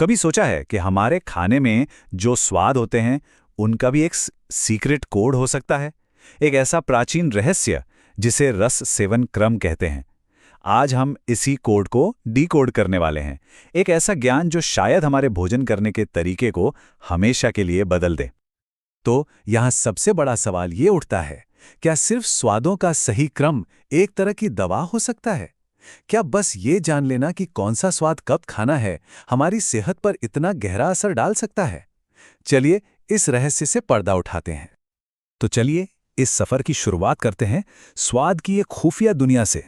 कभी सोचा है कि हमारे खाने में जो स्वाद होते हैं उनका भी एक सीक्रेट कोड हो सकता है? एक ऐसा प्राचीन रहस्य जिसे रस सेवन क्रम कहते हैं। आज हम इसी कोड को डीकोड करने वाले हैं। एक ऐसा ज्ञान जो शायद हमारे भोजन करने के तरीके को हमेशा के लिए बदल दे। तो यहाँ सबसे बड़ा सवाल ये उठता है, क्या सिर्फ स्वादों का सही क्रम एक तरह की दवा हो सकता है? क्या बस ये जान लेना कि कौन सा स्वाद कब खाना है हमारी सेहत पर इतना गहरा असर डाल सकता है? चलिए इस रहस्य से पर्दा उठाते हैं। तो चलिए इस सफर की शुरुआत करते हैं स्वाद की एक खुफिया दुनिया से।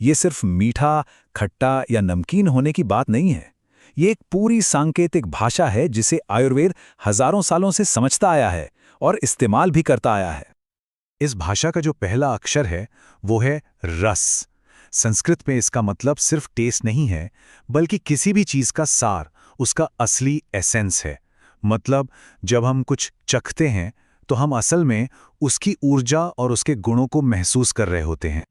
ये सिर्फ मीठा, खट्टा या नमकीन होने की बात नहीं है। ये एक पूरी सांकेतिक भाषा है जिसे आयुर्वेद हजारों सालों से समझता आया है और इस्तेमाल भी करता आया है। इस भाषा का जो पहला अक्षर है वो है रस। संस्कृत में इसका मतलब सिर्फ टेस्ट नहीं है, बल्कि किसी भी चीज का सार, उसका असली एसेंस है। मतलब जब हम कुछ चखते हैं तो हम असल में उसकी ऊर्जा और उसके गुणों को महसूस कर रहे होते हैं।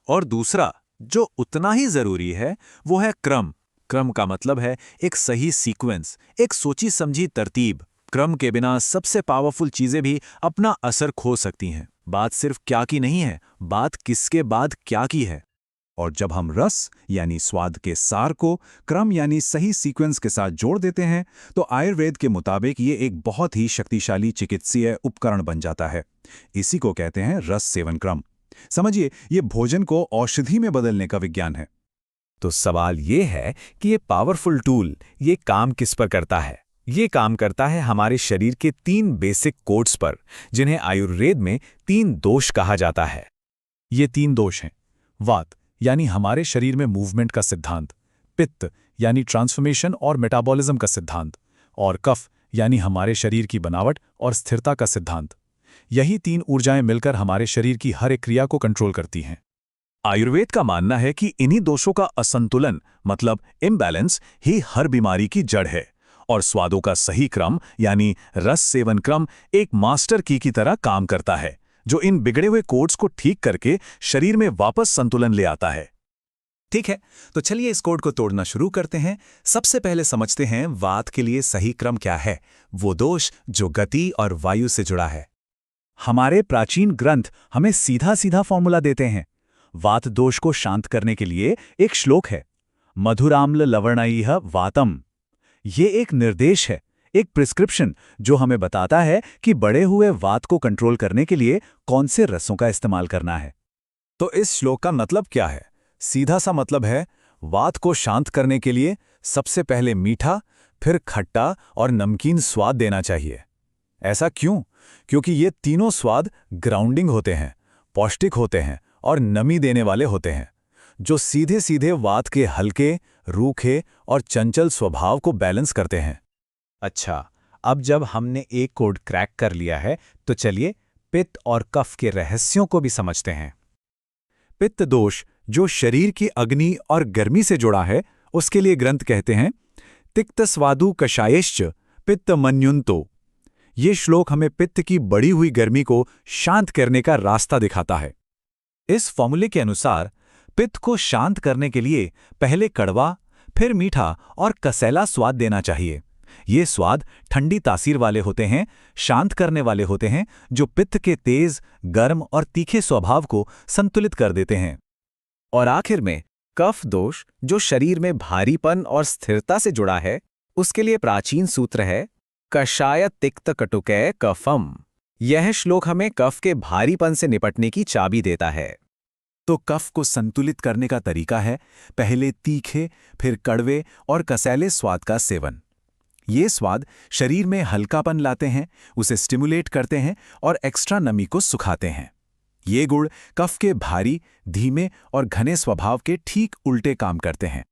और दूसरा जो उतना ही जरूरी है वो है क्रम। क्रम का मतलब है एक सही सीक्वेंस, एक सोची समझी तरतीब। क्रम के बिना सबसे पावरफुल चीजें भी अपना असर खो सकती हैं। बात सिर्फ क्या की नहीं है, बात किसके बाद क्या की है। और जब हम रस यानी स्वाद के सार को क्रम यानी सही सीक्वेंस के साथ जोड़ देते हैं तो आयुर्वेद के मुताबिक ये एक बहुत ही शक्तिशाली चिकित्सीय उपकरण बन जाता है। इसी को कहते हैं रस सेवन क्रम। समझिए, ये भोजन को औषधि में बदलने का विज्ञान है। तो सवाल ये है कि ये पावरफुल टूल ये काम किस पर करता है? ये काम करता है हमारे शरीर के 3 बेसिक कोड्स पर, जिन्हें आयुर्वेद में 3 दोष कहा जाता है। ये 3 दोष हैं: वात यानी हमारे शरीर में मूवमेंट का सिद्धांत, पित्त यानी ट्रांसफॉर्मेशन और मेटाबॉलिज्म का सिद्धांत, और कफ यानी हमारे शरीर की बनावट और स्थिरता का सिद्धांत। यही 3 ऊर्जाएं मिलकर हमारे शरीर की हर एक क्रिया को कंट्रोल करती हैं। आयुर्वेद का मानना है कि इन्हीं दोषों का असंतुलन मतलब इम्बैलेंस ही हर बीमारी की जड़ है, और स्वादों का सही क्रम यानी रस सेवन क्रम एक मास्टर की तरह काम करता है, जो इन बिगड़े हुए कोड्स को ठीक करके शरीर में वापस संतुलन ले आता है। ठीक है, तो चलिए इस कोड को तोड़ना शुरू करते हैं। सबसे पहले समझते हैं वात के लिए सही क्रम क्या है, वो दोष जो गति और वायु से जुड़ा है। हमारे प्राचीन ग्रंथ हमें सीधा सीधा फॉर्मूला देते हैं। वात दोष को शांत करने के लिए एक श्लोक है, मधुराम्ल लवणैः वातम। ये एक निर्देश है, एक प्रिस्क्रिप्शन जो हमें बताता है कि बढ़े हुए वात को कंट्रोल करने के लिए कौन से रसों का इस्तेमाल करना है। तो इस श्लोक का मतलब क्या है? सीधा सा मतलब है, वात को शांत करने के लिए सबसे पहले मीठा, फिर खट्टा और नमकीन स्वाद देना चाहिए। ऐसा क्यों? क्योंकि ये तीनों स्वाद ग्राउंडिंग होते हैं, पौष्टिक होते हैं और नमी देने वाले होते हैं, जो सीधे सीधे वात के हल्के, रूखे और चंचल स्वभाव को बैलेंस करते हैं। अच्छा, अब जब हमने एक कोड क्रैक कर लिया है तो चलिए पित्त और कफ के रहस्यों को भी समझते हैं। पित्त दोष जो शरीर की अग्नि और गर्मी से जुड़ा है, उसके लिए ग्रंथ कहते हैं, तिक्त स्वादु कषायश्च पित्त मन्युन्तो। ये श्लोक हमें पित्त की बढ़ी हुई गर्मी को शांत करने का रास्ता दिखाता है। इस फॉर्मूले के अनुसार पित्त को शांत करने के लिए पहले कड़वा, फिर मीठा और कसैला स्वाद देना चाहिए। ये स्वाद ठंडी तासीर वाले होते हैं, शांत करने वाले होते हैं, जो पित्त के तेज, गर्म और तीखे स्वभाव को संतुलित कर देते हैं। और आखिर में कफ दोष जो शरीर में भारीपन और स्थिरता से जुड़ा है, उसके लिए प्राचीन सूत्र है कषाय तिक्त कटुकै कफम। यह श्लोक हमें कफ के भारीपन से निपटने की चाबी देता है। तो कफ को संतुलित करने का तरीका है पहले तीखे, फिर कड़वे और कसैले स्वाद का सेवन। ये स्वाद शरीर में हल्कापन लाते हैं, उसे स्टिमुलेट करते हैं और एक्स्ट्रा नमी को सुखाते हैं। ये गुण कफ के भारी, धीमे और घने स्वभाव के ठीक उल्टे काम करते हैं।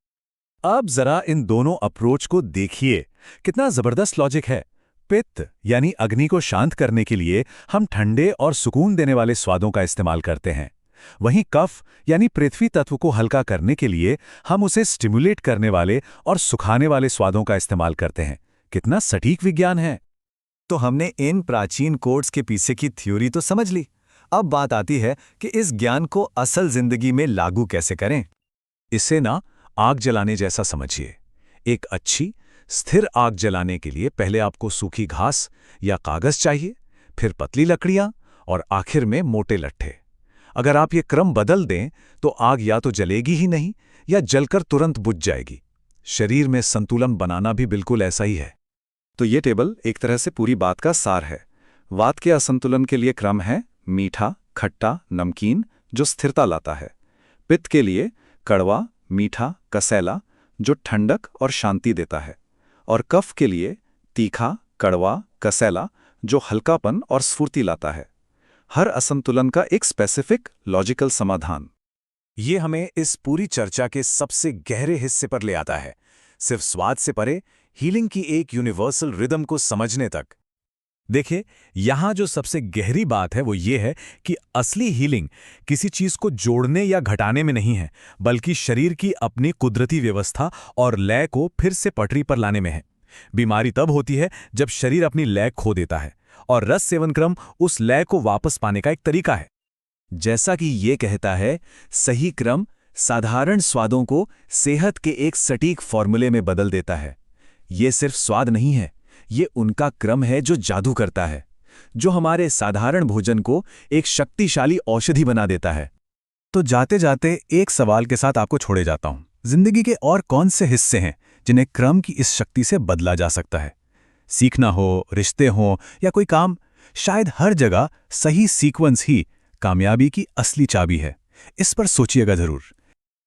अब जरा इन दोनों अप्रोच को देखिए, कितना जबरदस्त लॉजिक है। पित्त यानी अग्नि को शांत करने के लिए हम ठंडे और सुकून देने वाले स्वादों का इस्तेमाल करते हैं। वहीं कफ यानी पृथ्वी तत्व को हल्का करने के लिए हम उसे स्टिमुलेट करने वाले और सुखाने वाले स्वादों का इस्तेमाल करते हैं। कितना सटीक विज्ञान है। तो हमने इन प्राचीन कोड्स के पीछे की थ्योरी तो समझ ली। अब बात आती है कि इस ज्ञान को असल जिंदगी में लागू कैसे करें। इसे ना आग जलाने जैसा समझिए। एक अच्छी, स्थिर आग जलाने के लिए पहले आपको सूखी घास या कागज चाहिए, फिर पतली लकड़ियां और आखिर में मोटे लट्ठे। अगर आप ये क्रम बदल दें तो आग या तो जलेगी ही नहीं या जलकर तुरंत बुझ जाएगी। शरीर में संतुलन बनाना भी बिल्कुल ऐसा ही है। तो ये टेबल एक तरह से पूरी बात का सार है। वात के असंतुलन के लिए क्रम है मीठा, खट्टा, नमकीन, जो स्थिरता लाता है। पित्त के लिए कड़वा, मीठा, कसैला, जो ठंडक और शांति देता है। और कफ के लिए तीखा, कड़वा, कसैला, जो हल्कापन और स्फूर्ति लाता है। हर असंतुलन का एक स्पेसिफिक लॉजिकल समाधान। ये हमें इस पूरी चर्चा के सबसे गहरे हिस्से पर ले आता है, सिर्फ स्वाद से परे हीलिंग की एक यूनिवर्सल रिदम को समझने तक। देखिए, यहां जो सबसे गहरी बात है वो ये है कि असली हीलिंग किसी चीज को जोड़ने या घटाने में नहीं है, बल्कि शरीर की अपनी कुदरती व्यवस्था और लय को फिर से पटरी पर लाने में है। बीमारी तब होती है जब शरीर अपनी लय खो देता है, और रस सेवन क्रम उस लय को वापस पाने का एक तरीका है। जैसा कि ये कहता है, सही क्रम साधारण स्वादों को सेहत के एक सटीक फॉर्मूले में बदल देता है। ये सिर्फ स्वाद नहीं है, ये उनका क्रम है जो जादू करता है, जो हमारे साधारण भोजन को एक शक्तिशाली औषधि बना देता है। तो जाते जाते एक सवाल के साथ आपको छोड़े जाता हूं। जिंदगी के और कौन से हिस्से हैं जिन्हें क्रम की इस शक्ति से बदला जा सकता है? सीखना हो, रिश्ते हों या कोई काम, शायद हर जगह सही सीक्वेंस ही कामयाबी की असली चाबी है। इस पर सोचिएगा जरूर।